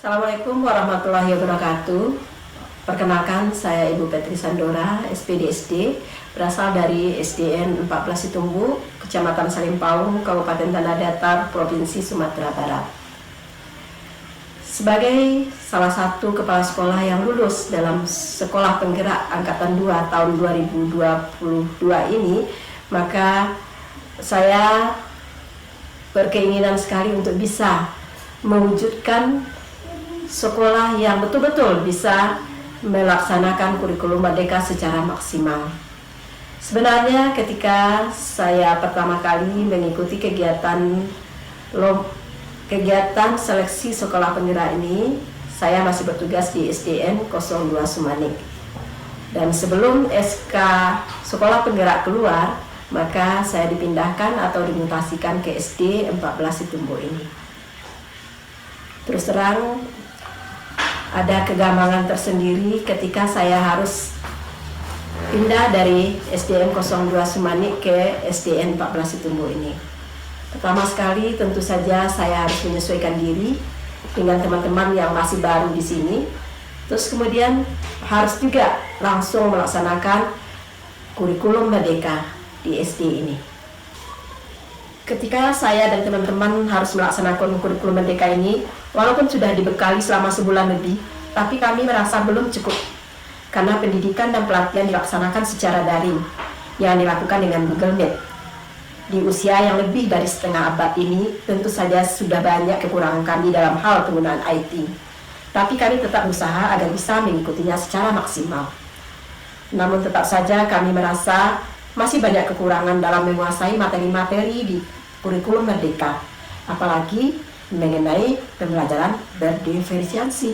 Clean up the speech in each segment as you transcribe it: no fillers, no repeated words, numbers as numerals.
Assalamualaikum warahmatullahi wabarakatuh. Perkenalkan, saya Ibu Petri Sandora, SPD SD, berasal dari SDN 14 Situmbu, Kecamatan Salimpaung, Kabupaten Tanah Datar, Provinsi Sumatera Barat. Sebagai salah satu kepala sekolah yang lulus dalam Sekolah Penggerak Angkatan 2 tahun 2022 ini, maka saya berkeinginan sekali untuk bisa mewujudkan sekolah yang betul-betul bisa melaksanakan kurikulum Merdeka secara maksimal. Sebenarnya ketika saya pertama kali mengikuti kegiatan seleksi sekolah penggerak ini, saya masih bertugas di SDN 02 Sumanik. Dan sebelum SK sekolah penggerak keluar, maka saya dipindahkan atau dimutasikan ke SD 14 Situmbu ini. Terus terang, ada kegambangan tersendiri ketika saya harus pindah dari SDN 02 Sumanik ke SDN 14 Situmbu ini. Pertama sekali tentu saja saya harus menyesuaikan diri dengan teman-teman yang masih baru di sini. Terus kemudian harus juga langsung melaksanakan kurikulum Merdeka di SD ini. Ketika saya dan teman-teman harus melaksanakan kurikulum Merdeka ini, walaupun sudah dibekali selama sebulan lebih, tapi kami merasa belum cukup karena pendidikan dan pelatihan dilaksanakan secara daring yang dilakukan dengan Google Meet. Di usia yang lebih dari setengah abad ini, tentu saja sudah banyak kekurangan kami dalam hal penggunaan IT. Tapi kami tetap berusaha agar bisa mengikutinya secara maksimal. Namun tetap saja kami merasa masih banyak kekurangan dalam menguasai materi-materi di kurikulum Merdeka, apalagi mengenai pembelajaran berdiferensiasi.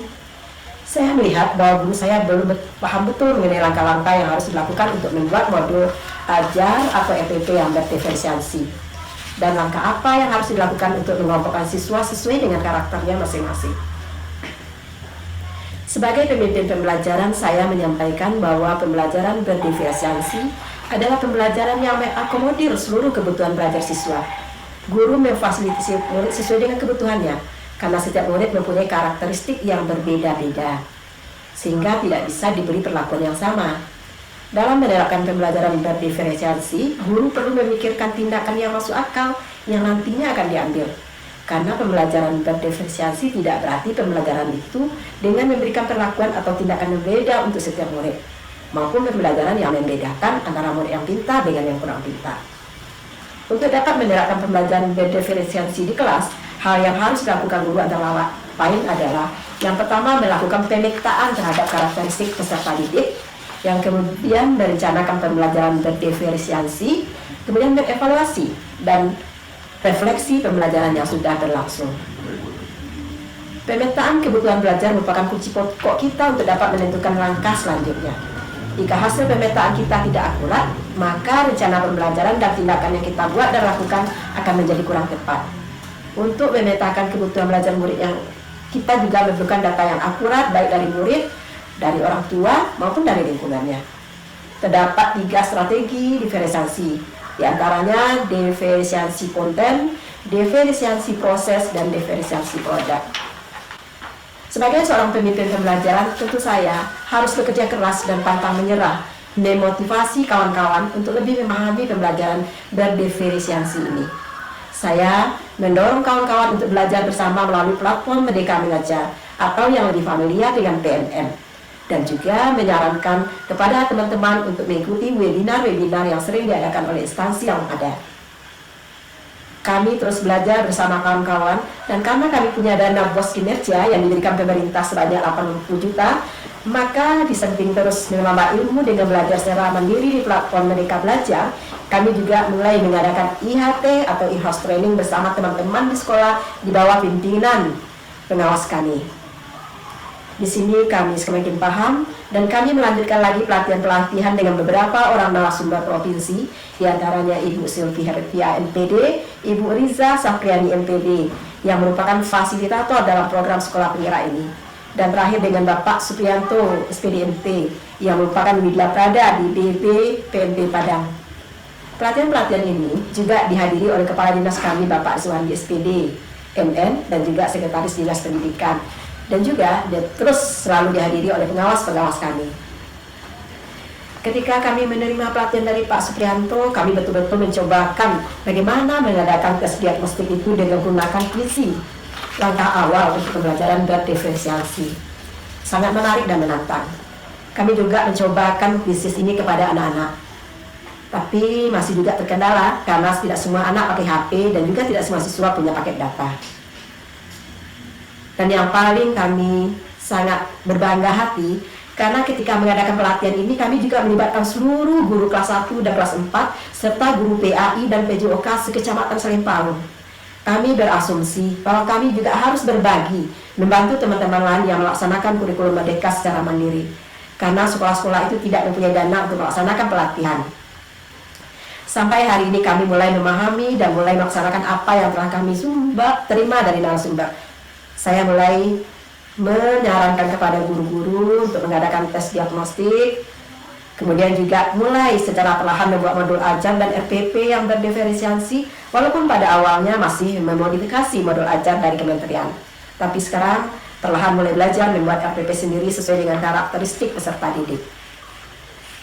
Saya melihat bahwa guru saya belum paham betul mengenai langkah-langkah yang harus dilakukan untuk membuat modul ajar atau EPP yang berdiferensiasi, dan langkah apa yang harus dilakukan untuk mengelompokkan siswa sesuai dengan karakternya masing-masing. Sebagai pemimpin pembelajaran, saya menyampaikan bahwa pembelajaran berdiferensiasi adalah pembelajaran yang mengakomodir seluruh kebutuhan belajar siswa. Guru memfasilitasi murid sesuai dengan kebutuhannya, karena setiap murid mempunyai karakteristik yang berbeda-beda, sehingga tidak bisa diberi perlakuan yang sama. Dalam menerapkan pembelajaran berdiferensiasi, guru perlu memikirkan tindakan yang masuk akal yang nantinya akan diambil. Karena pembelajaran berdiferensiasi tidak berarti pembelajaran itu dengan memberikan perlakuan atau tindakan yang berbeda untuk setiap murid, maupun pembelajaran yang membedakan antara murid yang pintar dengan yang kurang pintar. Untuk dapat menerapkan pembelajaran berdiferensiasi di kelas, hal yang harus dilakukan guru antara lain adalah yang pertama, melakukan pemetaan terhadap karakteristik peserta didik, yang kemudian merencanakan pembelajaran berdiferensiasi, kemudian mengevaluasi dan refleksi pembelajaran yang sudah berlangsung. Pemetaan kebutuhan belajar merupakan kunci pokok kita untuk dapat menentukan langkah selanjutnya. Jika hasil pemetaan kita tidak akurat, maka rencana pembelajaran dan tindakan yang kita buat dan lakukan akan menjadi kurang tepat. Untuk memetakan kebutuhan belajar murid, yang kita juga memerlukan data yang akurat baik dari murid, dari orang tua, maupun dari lingkungannya. Terdapat 3 strategi diferensiasi, di antaranya diferensiasi konten, diferensiasi proses, dan diferensiasi produk. Sebagai seorang pemimpin pembelajaran, tentu saya harus bekerja keras dan pantang menyerah, memotivasi kawan-kawan untuk lebih memahami pembelajaran berdiferensiasi ini. Saya mendorong kawan-kawan untuk belajar bersama melalui platform Merdeka Mengajar atau yang lebih familiar dengan PNM, dan juga menyarankan kepada teman-teman untuk mengikuti webinar-webinar yang sering diadakan oleh instansi yang ada. Kami terus belajar bersama kawan-kawan, dan karena kami punya dana BOS kinerja yang diberikan pemerintah sebanyak 80 juta, maka di samping terus menambah ilmu dengan belajar secara mandiri di platform Merdeka Belajar, kami juga mulai mengadakan IHT atau in-house training bersama teman-teman di sekolah di bawah pimpinan pengawas kami. Di sini kami semakin paham, dan kami melanjutkan lagi pelatihan-pelatihan dengan beberapa orang narasumber provinsi, di antaranya Ibu Sylvie Herpia MPD, Ibu Riza Sapriani MPD, yang merupakan fasilitator dalam program sekolah penggerak ini. Dan terakhir dengan Bapak Supriyanto SPDMT, yang merupakan Widya Prada di BP PNP Padang. Pelatihan-pelatihan ini juga dihadiri oleh Kepala Dinas kami Bapak Zuhandi SPD, MN, dan juga Sekretaris Dinas Pendidikan. dan juga terus selalu dihadiri oleh pengawas-pengawas kami. Ketika kami menerima pelatihan dari Pak Suprianto, kami betul-betul mencobakan bagaimana mengadakan tes diagnostik itu dengan menggunakan visi langkah awal untuk pembelajaran berdiferensiasi. Sangat menarik dan menantang. Kami juga mencobakan bisnis ini kepada anak-anak. Tapi masih juga terkendala karena tidak semua anak pakai HP dan juga tidak semua siswa punya paket data. Dan yang paling kami sangat berbangga hati, karena ketika mengadakan pelatihan ini kami juga melibatkan seluruh guru kelas 1 dan kelas 4 serta guru PAI dan PJOK sekecamatan Selimpaun. Kami berasumsi bahwa kami juga harus berbagi, membantu teman-teman lain yang melaksanakan kurikulum merdeka secara mandiri. Karena sekolah-sekolah itu tidak mempunyai dana untuk melaksanakan pelatihan. Sampai hari ini kami mulai memahami dan mulai melaksanakan apa yang telah kami terima dari narasumber. Saya mulai menyarankan kepada guru-guru untuk mengadakan tes diagnostik, kemudian juga mulai secara perlahan membuat modul ajar dan RPP yang berdiferensiasi, walaupun pada awalnya masih memodifikasi modul ajar dari kementerian. Tapi sekarang perlahan mulai belajar membuat RPP sendiri sesuai dengan karakteristik peserta didik.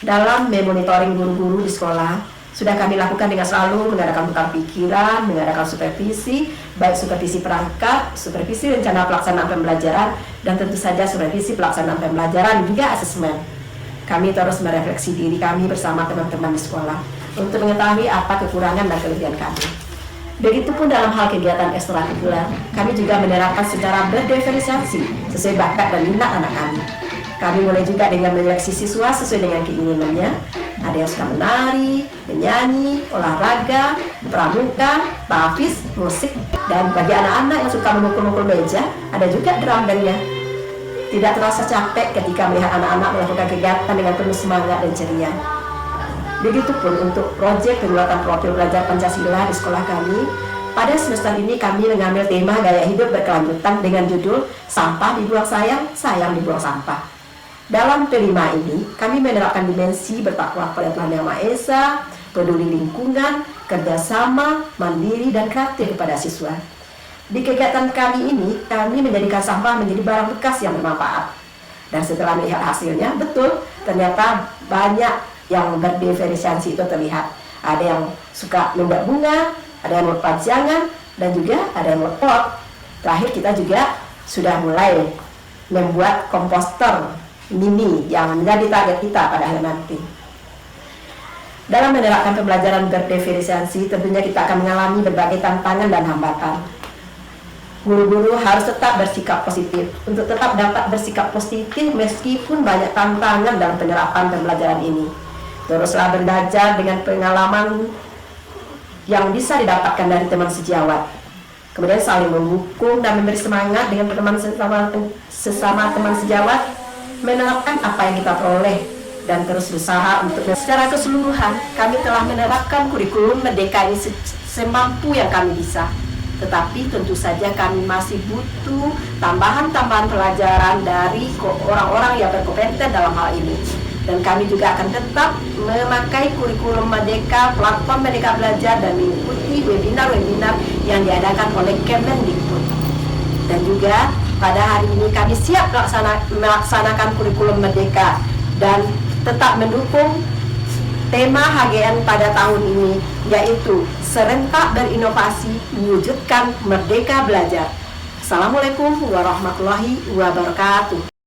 Dalam memonitoring guru-guru di sekolah, sudah kami lakukan dengan selalu mengadakan tukar pikiran, mengadakan supervisi, baik supervisi perangkat, supervisi rencana pelaksanaan pembelajaran, dan tentu saja supervisi pelaksanaan pembelajaran juga asesmen. Kami terus merefleksi diri kami bersama teman-teman di sekolah untuk mengetahui apa kekurangan dan kelebihan kami. Begitupun dalam hal kegiatan ekstrakurikuler, kami juga menerapkan secara berdiferensiasi sesuai bakat dan minat anak kami. Kami mulai juga dengan menyeleksi siswa sesuai dengan keinginannya. Ada yang suka menari, menyanyi, olahraga, pramuka, tafis, musik, dan bagi anak-anak yang suka memukul-mukul meja, ada juga drum bandnya. Tidak terasa capek ketika melihat anak-anak melakukan kegiatan dengan penuh semangat dan ceria. Begitupun untuk proyek pembuatan profil belajar Pancasila di sekolah kami. Pada semester ini kami mengambil tema gaya hidup berkelanjutan dengan judul Sampah Dibuang Sayang, Sayang Dibuang Sampah. Dalam P5 ini, kami menerapkan dimensi bertakwa kepada Tuhan Yang Maha Esa, peduli lingkungan, kerjasama, mandiri, dan kreatif kepada siswa. Di kegiatan kami ini, kami menjadikan sampah menjadi barang bekas yang bermanfaat. Dan setelah melihat hasilnya, betul, ternyata banyak yang berdiferensiasi itu terlihat. Ada yang suka membuat bunga, ada yang membuat pajangan, dan juga ada yang membuat pot. Terakhir kita juga sudah mulai membuat komposter mini yang menjadi target kita pada hari nanti. Dalam menerapkan pembelajaran berdiferensiasi, tentunya kita akan mengalami berbagai tantangan dan hambatan. Guru-guru harus tetap bersikap positif. Untuk tetap dapat bersikap positif meskipun banyak tantangan dalam penerapan pembelajaran ini. Teruslah belajar dengan pengalaman yang bisa didapatkan dari teman sejawat. Kemudian saling mendukung dan memberi semangat dengan teman sesama teman sejawat, menerapkan apa yang kita peroleh dan terus berusaha untuk secara keseluruhan. Kami telah menerapkan kurikulum merdeka ini semampu yang kami bisa. Tetapi tentu saja kami masih butuh tambahan-tambahan pelajaran dari orang-orang yang berkompeten dalam hal ini. Dan kami juga akan tetap memakai kurikulum merdeka, platform Merdeka Belajar, dan mengikuti webinar-webinar yang diadakan oleh Kemendikbud. Dan juga pada hari ini kami siap melaksanakan kurikulum merdeka dan tetap mendukung tema HGN pada tahun ini, yaitu serentak berinovasi mewujudkan merdeka belajar. Assalamualaikum warahmatullahi wabarakatuh.